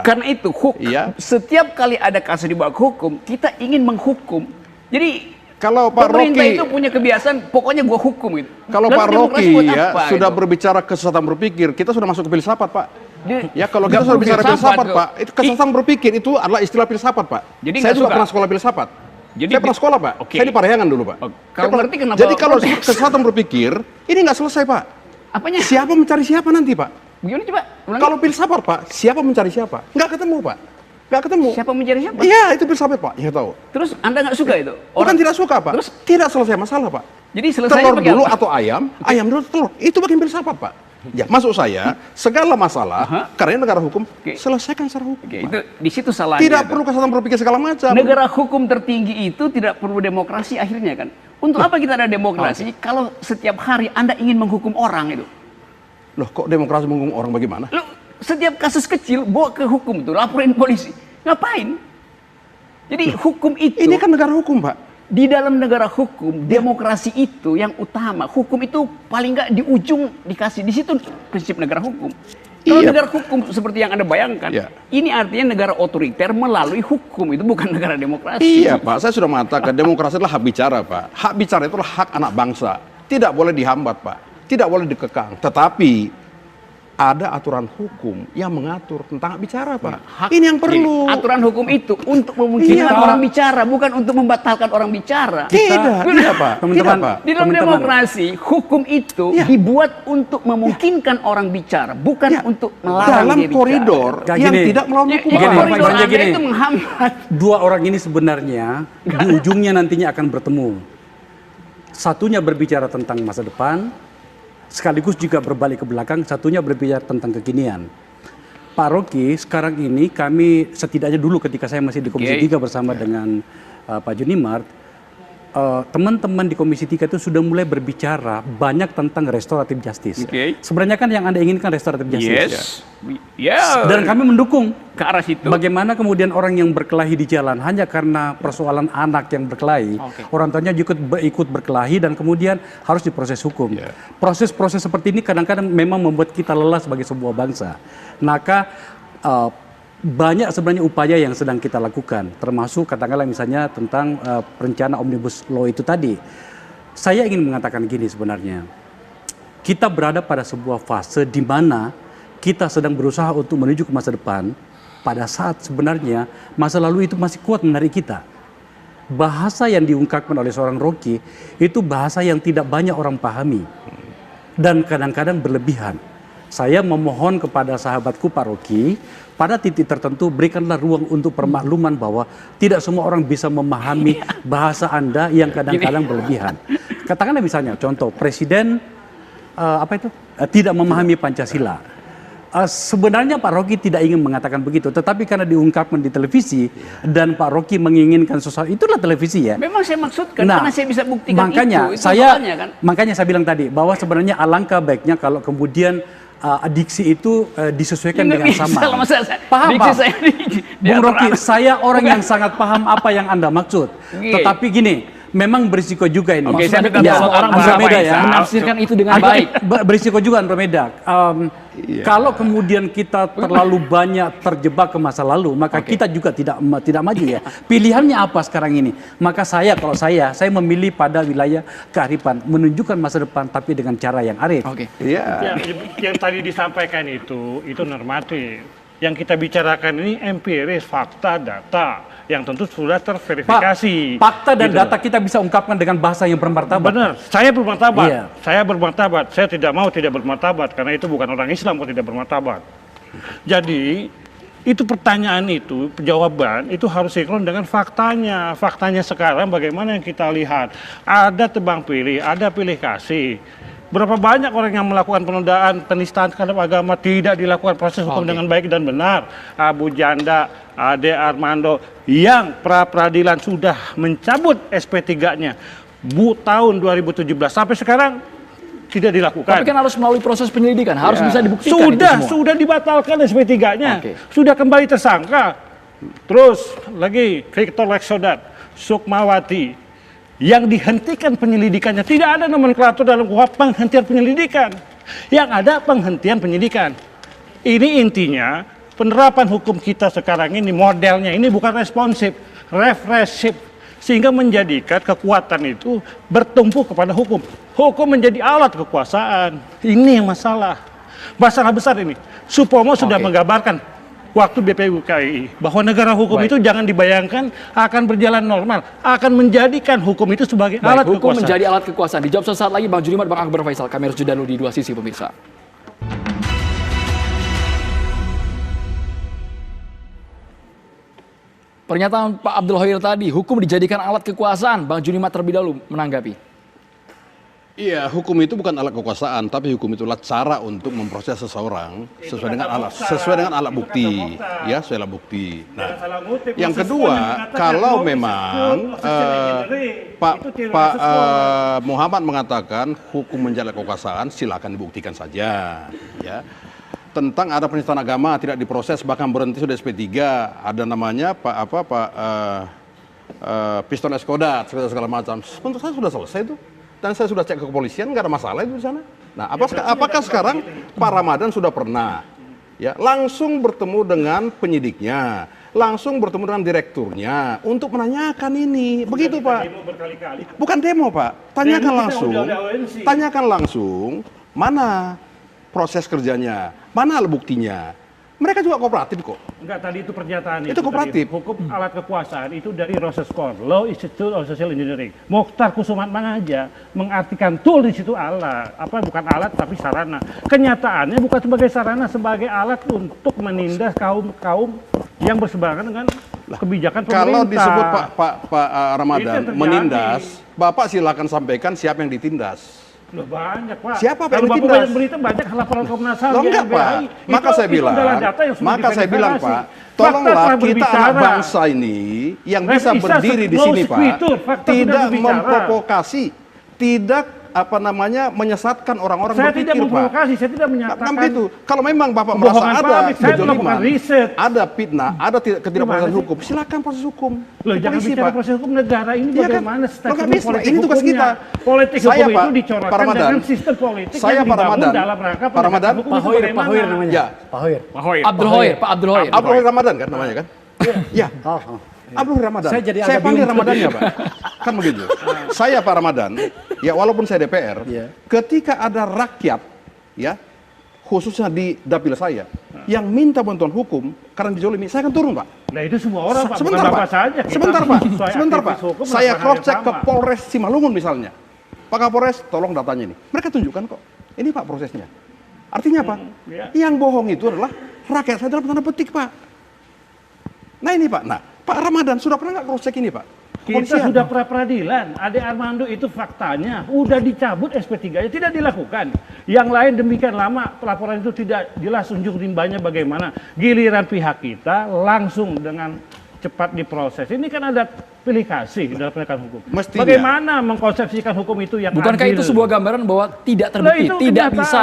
karena itu Iya. setiap kali ada kasus dibawa ke hukum, kita ingin menghukum. Jadi Kalau Pak pemerintah Rocky itu punya kebiasaan, pokoknya gua hukum gitu. Kalau Lalu Pak demokrasi Rocky buat ya apa, sudah gitu? berbicara kesesatan berpikir, kita sudah masuk ke filsafat Pak. Ya kalau Nggak kita sudah perlu bicara filsafat kok. Pak, itu kesesatan berpikir itu adalah istilah filsafat Pak. Jadi saya nggak juga suka. pernah sekolah filsafat. Jadi Saya pernah sekolah Pak. Oke. Saya di Parahyangan dulu Pak. Oh, Saya kalau pernah- ngerti kenapa Jadi kalau protes? kesesatan berpikir ini nggak selesai Pak. Apanya? Siapa mencari siapa nanti Pak? Gimana coba? Ulangi. Kalau filsafat Pak, siapa mencari siapa? Nggak ketemu Pak. Nggak ketemu. Siapa mencari siapa? Iya itu filsafat Pak. Ya tahu. Terus Anda nggak suka itu? Bukan tidak suka Pak. Terus? Tidak selesai masalah Pak. Jadi selesainya Telur pakai dulu apa? atau ayam dulu atau telur. Itu bagian filsafat Pak. Ya, maksud saya segala masalah karena negara hukum selesaikan secara hukum. Oke, Pak. itu di situ salahnya. Tidak tuh. perlu kesesatan berpikir segala macam. Negara hukum tertinggi itu tidak perlu demokrasi akhirnya kan. Untuk apa kita ada demokrasi kalau setiap hari Anda ingin menghukum orang itu? Loh kok demokrasi menghukum orang bagaimana? Lu setiap kasus kecil bawa ke hukum tuh, laporin polisi. Ngapain? Jadi hukum itu Ini kan negara hukum Pak. di dalam negara hukum, demokrasi itu yang utama. Hukum itu paling nggak di ujung dikasih. Di situ prinsip negara hukum. Kalau Iya. negara hukum seperti yang Anda bayangkan, Iya. ini artinya negara otoriter melalui hukum, itu bukan negara demokrasi. Iya Pak, saya sudah mengatakan demokrasi adalah hak bicara Pak. Hak bicara itu adalah hak anak bangsa. Tidak boleh dihambat Pak, tidak boleh dikekang. Tetapi ada aturan hukum yang mengatur tentang hak bicara Pak. Ini yang perlu. Jadi, aturan hukum itu untuk memungkinkan Iya. orang bicara, bukan untuk membatalkan orang bicara. Tidak, tidak Pak. Tidak Teman-teman, Pak. Di dalam Teman-teman. demokrasi, hukum itu Ya. dibuat untuk memungkinkan orang bicara, bukan Ya. untuk melarang Dalam dia bicara. koridor Kayak yang gini. tidak melawan Ya, hukum. ya, Gini, Pak. koridor Pak, Anda gini. itu menghambat. Dua orang ini sebenarnya di ujungnya nantinya akan bertemu. Satunya berbicara tentang masa depan, sekaligus juga berbalik ke belakang, satunya berbicara tentang kekinian. Pak Rocky, sekarang ini kami setidaknya dulu ketika saya masih di Komisi Oke. 3 bersama dengan Pak Junimart, teman-teman di Komisi 3 itu sudah mulai berbicara banyak tentang restoratif justice. Oke. Sebenarnya kan yang Anda inginkan restoratif justice. Yes. Ya. Dan kami mendukung. ke arah situ. Bagaimana kemudian orang yang berkelahi di jalan hanya karena persoalan anak yang berkelahi, orang tuanya ikut berkelahi dan kemudian harus diproses hukum. Proses-proses seperti ini kadang-kadang memang membuat kita lelah sebagai sebuah bangsa. Maka banyak sebenarnya upaya yang sedang kita lakukan, termasuk katakanlah misalnya tentang rencana Omnibus Law itu tadi. Saya ingin mengatakan gini sebenarnya, kita berada pada sebuah fase di mana kita sedang berusaha untuk menuju ke masa depan, pada saat sebenarnya masa lalu itu masih kuat menarik kita. Bahasa yang diungkapkan oleh seorang Rocky itu bahasa yang tidak banyak orang pahami dan kadang-kadang berlebihan. Saya memohon kepada sahabatku Pak Rocky, pada titik tertentu berikanlah ruang untuk permakluman bahwa tidak semua orang bisa memahami bahasa Anda yang kadang-kadang berlebihan. Katakanlah misalnya contoh Presiden tidak memahami Pancasila. Sebenarnya Pak Rocky tidak ingin mengatakan begitu, tetapi karena diungkapkan di televisi dan Pak Rocky menginginkan sesuatu, itulah televisi ya. Memang saya maksudkan karena saya bisa buktikan makanya itu saya kan. makanya saya bilang tadi bahwa sebenarnya alangkah baiknya kalau kemudian diksi itu disesuaikan Ya, nggak dengan bisa sama. lah, masa saya- Paham diksi Pak? saya Bung Rocky, diatur. saya orang yang sangat paham apa yang Anda maksud. Oke. Tetapi gini, memang berisiko juga ini. Oke, saya minta Ya, semua orang Andromeda bahasa ya. Pak menafsirkan itu dengan Agak baik. berisiko juga Andromeda. Kalau kemudian kita terlalu banyak terjebak ke masa lalu, maka kita juga tidak maju ya. Pilihannya apa sekarang ini? Maka kalau saya memilih pada wilayah kearifan, menunjukkan masa depan tapi dengan cara yang arif. Oke. Iya. Yang tadi disampaikan itu normatif. Yang kita bicarakan ini empiris, fakta, data yang tentu sudah terverifikasi. Fakta dan Gitu. data kita bisa ungkapkan dengan bahasa yang bermartabat. Benar, saya bermartabat. Iya. Saya bermartabat. Saya tidak mau tidak bermartabat karena itu bukan orang Islam kalau tidak bermartabat. Jadi itu pertanyaan itu, jawaban itu harus sinkron dengan faktanya. Faktanya sekarang bagaimana yang kita lihat? Ada tebang pilih, ada pilih kasih. Berapa banyak orang yang melakukan penodaan, penistaan terhadap agama tidak dilakukan proses hukum dengan baik dan benar. Abu Janda, Ade Armando yang pra-peradilan sudah mencabut SP3-nya tahun 2017 sampai sekarang tidak dilakukan. Tapi kan harus melalui proses penyelidikan, harus bisa dibuktikan itu semua. Sudah dibatalkan SP3-nya. Oke. Sudah kembali tersangka. Terus lagi Victor Leksodat, Sukmawati yang dihentikan penyelidikannya. Tidak ada nomenklatur dalam KUHP penghentian penyelidikan. Yang ada penghentian penyidikan. Ini intinya penerapan hukum kita sekarang ini modelnya ini bukan responsif, represif. Sehingga menjadikan kekuatan itu bertumpu kepada hukum. Hukum menjadi alat kekuasaan. Ini yang masalah. Masalah besar ini. Supomo sudah menggambarkan waktu BPUKI bahwa negara hukum itu jangan dibayangkan akan berjalan normal, akan menjadikan hukum itu sebagai Baik, alat hukum kekuasaan. menjadi alat kekuasaan. Dijawab sesaat lagi Bang Junimart, Bang Akbar Faisal. Kami harus jeda dulu di dua sisi pemirsa. Pernyataan Pak Abdul Hoir tadi, hukum dijadikan alat kekuasaan. Bang Junimart terlebih dahulu menanggapi. Iya, hukum itu bukan alat kekuasaan, tapi hukum itulah cara untuk memproses seseorang sesuai dengan alat bukti, ya, sesuai alat bukti. Nah, yang kedua, kalau memang Pak Muhammad mengatakan hukum menjadi alat kekuasaan, silakan dibuktikan saja, ya. Tentang ada penistaan agama tidak diproses bahkan berhenti sudah SP3, ada namanya Piston Eskodat segala macam. Menurut saya sudah selesai itu. Dan saya sudah cek ke kepolisian, nggak ada masalah itu di sana. Nah, apakah sekarang Pak Ramadan sudah pernah ya langsung bertemu dengan penyidiknya, langsung bertemu dengan direkturnya untuk menanyakan ini. Begitu Pak. Demo berkali-kali. Bukan demo Pak, tanyakan Demo kita langsung, udah ada ONC. tanyakan langsung mana proses kerjanya, mana buktinya. Mereka juga kooperatif kok. Enggak, tadi itu pernyataan Itu kooperatif. Tadi, hukum alat kekuasaan itu dari Rosenkor, Law Institute of Social Engineering. Mokhtar Kusumatma aja mengartikan tool di situ alat, apa bukan alat tapi sarana. Kenyataannya bukan sebagai sarana, sebagai alat untuk menindas kaum yang berseberangan dengan kebijakan pemerintah. Kalau disebut Pak Ramadan Itu yang terjadi. menindas, Bapak silakan sampaikan siapa yang ditindas. Loh, banyak Pak. Siapa Pak Kalau yang Bapak ditindas? banyak berita banyak laporan Komnas HAM. Loh enggak GLBI. Pak, maka saya bilang, adalah data yang sudah maka saya bilang diverifikasi. Pak, Fakta tolonglah telah kita berbicara. anak bangsa ini yang bisa Revisa berdiri di law sini Pak, squeater, fakta sudah tidak berbicara. memprovokasi, tidak menyesatkan orang-orang Saya berpikir tidak Pak. memprovokasi, saya tidak menyatakan. Kan begitu. Kalau memang Bapak merasa kebohongan ada publik, saya kejoliman, melakukan riset. ada fitnah, ada ketidakproses Gimana sih? hukum, silakan proses hukum. Loh, Ke jangan polisi, bicara Pak. proses hukum negara ini Iya kan? bagaimana Loh, statement nggak bisa. politik Ini tugas hukumnya. kita. Politik Saya, hukum Pak, itu dicorakkan Pak Ramadan. dengan sistem politik Saya, yang Pak dibangun Ramadan. dalam rangka Pak Ramadan. penegakan hukum Pak itu Hoir bagaimana. namanya. Ya. Pak Hoir. Abdul Hoir, Pak Abdul Hoir. Abdul Hoir Ramadan kan namanya kan? Iya. Oh. Abdul Ramadan. Saya jadi saya agak panggil bingung. Ramadannya Pak. Kan begitu. Saya Pak Ramadan, ya walaupun saya DPR, Iya. ketika ada rakyat, ya khususnya di dapil saya, yang minta bantuan hukum karena dijolimi, saya akan turun Pak. Nah itu semua orang Pak, Sebentar bukan Pak. Bapak saja. Kita Sebentar Pak. sesuai Sebentar Pak. aktivis hukum Saya melakukan hal cross check yang ke sama. Polres Simalungun misalnya. Pak Kapolres, tolong datanya ini. Mereka tunjukkan kok. Ini Pak prosesnya. Artinya apa? ya. Yang bohong itu adalah rakyat saya dalam tanda petik Pak. Nah ini Pak. Nah Pak Ramadan sudah pernah nggak cross check ini Pak? Kita Kepolisian. sudah pra-peradilan, Ade Armando itu faktanya udah dicabut SP3-nya, tidak dilakukan. Yang lain demikian lama pelaporan itu tidak jelas unjuk rimbanya bagaimana. Giliran pihak kita langsung dengan cepat diproses. Ini kan ada pilih kasih dalam penegakan hukum. Mestinya. Bagaimana mengkonsepsikan hukum itu yang Bukankah adil? itu sebuah gambaran bahwa tidak Lah, terbukti, itu tidak kenyataan. bisa.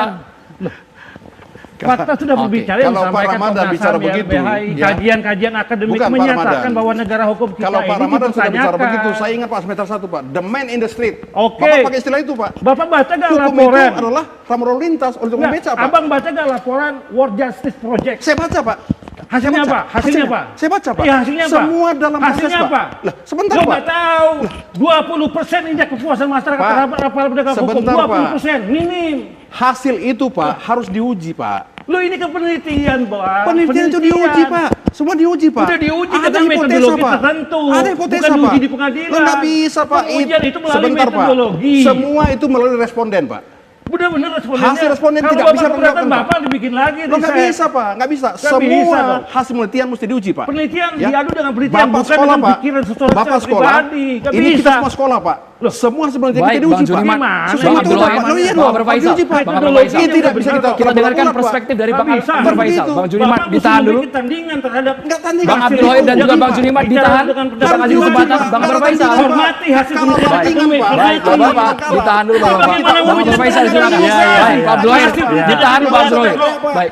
Fakta sudah Oke. berbicara yang Kalau Pak disampaikan Ramadan Komnas bicara HAM, begitu, YLBHI, ya. kajian-kajian akademik Bukan, Pak menyatakan Ramadan. bahwa negara hukum kita Kalau Pak ini Ramadan sudah bicara dipertanyakan. begitu, saya ingat Pak semester 1 Pak, the man in the street. Oke. Bapak pakai istilah itu Pak. Bapak baca gak Hukum laporan? itu adalah ramah lalu lintas oleh tukang Nggak, beca Pak. Abang baca gak laporan World Justice Project? Saya baca Pak. Hasilnya Saya baca. apa? Hasilnya apa? Saya baca Pak. Iya, hasilnya apa? Semua dalam hasilnya proses, apa? Pak. Lah, sebentar Lo Pak. nggak tahu. 20% indeks kepuasan masyarakat Pak, terhadap aparat penegak hukum. sebentar, 20% minim. Hasil itu Pak harus diuji Pak. Lo ini kan penelitian, Bang. Penelitian itu diuji Pak. Semua diuji Pak. Udah diuji Ada dengan hipotesa metodologi Pak. tertentu. Ada hipotesa Bukan Pak. diuji di pengadilan. Lo nggak bisa Pak. Pengujian itu melalui Sebentar, Pak. metodologi. Semua itu melalui responden Pak. Benar-benar respondennya. Hasil responden Kalau tidak Bapak bisa keberatan, menjawab, Pak. Bapak dibikin lagi. Lo nggak riset. bisa Pak, nggak bisa. Nggak Semua bisa, Pak. hasil penelitian mesti diuji Pak. Penelitian Ya. diadu dengan penelitian, Bapak bukan sekolah dengan Pak. pikiran seseorang Bapak secara sekolah. pribadi. Nggak Ini kita bisa. semua sekolah Pak. Semua hasil penelitian Baik, kita diuji Bang Pak. Juniman, Sesuai Bang itu, Abdul Pak. Hoir, Lo iya Bang dong, Akbar Faisal, diuji, Pak. Bang Akbar Faisal. Ini tidak bisa kita Kita dengarkan bulat, Pak. perspektif dari Nggak Bang bisa. Akbar Faisal. Begitu. Bang Juniman Bapak ditahan mesti dulu. memiliki tandingan terhadap Nggak tandingan. Bang hasil Abdul Hoir itu. dan juga Jadi, Bang Pak, Juniman bicara ditahan. dengan Kita kasih diuji, kesempatan Pak. Bang Akbar Nggak Faisal. tandingan, hormati hasil Kalau penelitian. tandingan, Pak. Baik, Bapak, Bapak, ditahan dulu Bapak. Bagaimana Bang Akbar Faisal silakan. Iya, iya, Baik, iya. Pak Abdul Hoir, Iya. ditahan dulu Bang Abdul Hoir. Baik.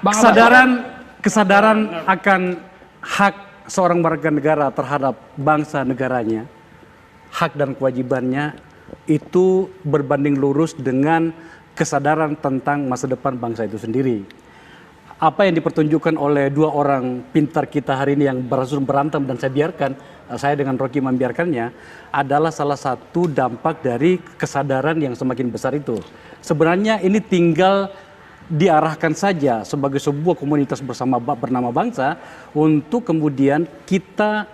Bang Akbar. Kesadaran akan hak seorang warga negara terhadap bangsa negaranya, hak dan kewajibannya itu berbanding lurus dengan kesadaran tentang masa depan bangsa itu sendiri. Apa yang dipertunjukkan oleh dua orang pintar kita hari ini yang berantem dan saya biarkan, saya dengan Rocky membiarkannya, adalah salah satu dampak dari kesadaran yang semakin besar itu. Sebenarnya ini tinggal diarahkan saja sebagai sebuah komunitas bernama bangsa untuk kemudian kita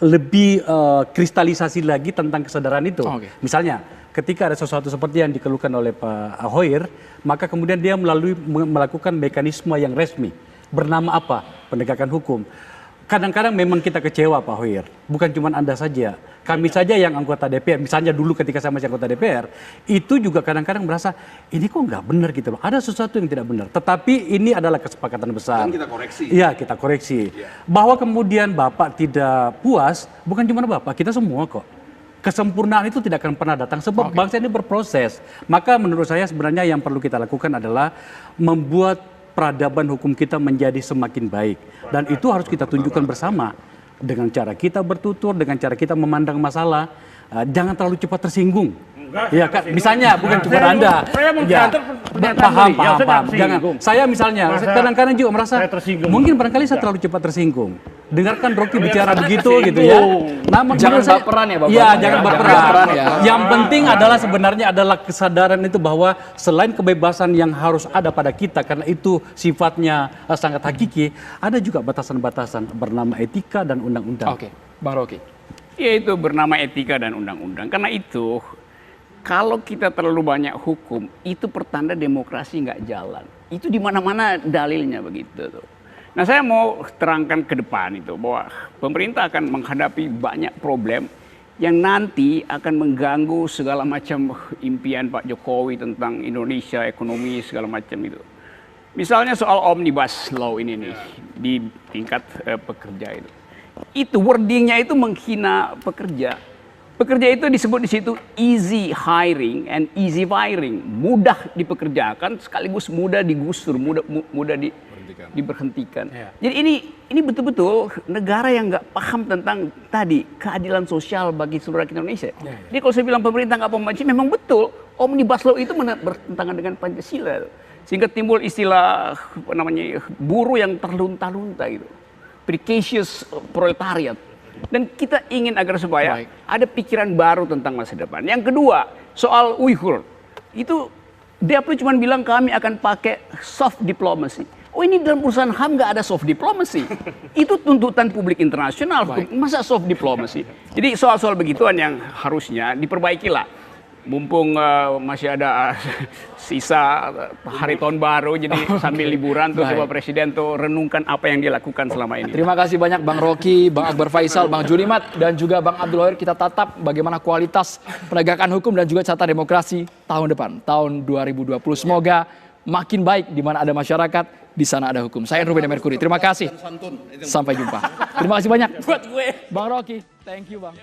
lebih kristalisasi lagi tentang kesadaran itu. Oke. Misalnya ketika ada sesuatu seperti yang dikeluhkan oleh Pak Hoir, maka kemudian dia melakukan mekanisme yang resmi. Bernama apa? Penegakan hukum. Kadang-kadang memang kita kecewa Pak Hoir, bukan cuma Anda saja. Kami saja yang anggota DPR, misalnya dulu ketika saya masih anggota DPR, itu juga kadang-kadang merasa, ini kok nggak benar gitu loh. Ada sesuatu yang tidak benar. Tetapi ini adalah kesepakatan besar. Dan kita koreksi. Iya, kita koreksi. Bahwa kemudian Bapak tidak puas, bukan cuma Bapak, kita semua kok. Kesempurnaan itu tidak akan pernah datang sebab bangsa ini berproses. Maka menurut saya sebenarnya yang perlu kita lakukan adalah membuat peradaban hukum kita menjadi semakin baik. Dan itu harus kita tunjukkan bersama. Dengan cara kita bertutur, dengan cara kita memandang masalah. Jangan terlalu cepat tersinggung. Enggak, Ya saya kan, tersinggung. misalnya bukan Nah, cuma Anda. Saya Ya. mengkantor Paham. Yang sedang Jangan. tersinggung. Saya misalnya, Masa kadang-kadang juga merasa saya tersinggung. mungkin barangkali saya terlalu cepat tersinggung. Dengarkan Rocky bicara begitu gitu ya. Nah, Jangan menurut saya- baperan ya, Bapak. Iya, Ya, jangan jangan baperan. baperan ya. Yang penting adalah sebenarnya adalah kesadaran itu bahwa selain kebebasan yang harus ada pada kita karena itu sifatnya sangat hakiki, ada juga batasan-batasan bernama etika dan undang-undang. Oke, Bang Rocky. Yaitu bernama etika dan undang-undang. Karena itu, kalau kita terlalu banyak hukum, itu pertanda demokrasi nggak jalan. Itu di mana-mana dalilnya begitu tuh. Nah, saya mau terangkan ke depan itu bahwa pemerintah akan menghadapi banyak problem yang nanti akan mengganggu segala macam impian Pak Jokowi tentang Indonesia, ekonomi, segala macam itu. Misalnya soal omnibus law ini nih, di tingkat pekerja itu. Itu wordingnya itu menghina pekerja. Pekerja itu disebut di situ easy hiring and easy firing, mudah dipekerjakan sekaligus mudah digusur, mudah diberhentikan. Jadi ini betul-betul negara yang nggak paham tentang tadi keadilan sosial bagi seluruh rakyat Indonesia. Jadi kalau saya bilang pemerintah nggak paham Pancasila, memang betul omnibus law itu bertentangan dengan Pancasila, sehingga timbul istilah apa namanya buruh yang terlunta-lunta gitu. Precarious proletariat. Dan kita ingin agar supaya ada pikiran baru tentang masa depan. Yang kedua, soal Uyghur. Itu dia cuma bilang kami akan pakai soft diplomacy. Oh, ini dalam urusan HAM nggak ada soft diplomacy. Itu tuntutan publik internasional. Masa soft diplomacy? Jadi soal-soal begituan yang harusnya diperbaikilah. Mumpung masih ada sisa hari tahun baru, jadi sambil liburan tuh coba Presiden tuh renungkan apa yang dia lakukan selama ini. Terima kasih banyak Bang Rocky, Bang Akbar Faisal, Bang Junimat, dan juga Bang Abdul Wahid. Kita tatap bagaimana kualitas penegakan hukum dan juga catatan demokrasi tahun depan, tahun 2020. Semoga makin baik di mana ada masyarakat, di sana ada hukum. Saya Ruben Merkuri, terima kasih. Sampai jumpa. Terima kasih banyak buat gue. Bang Rocky, thank you Bang.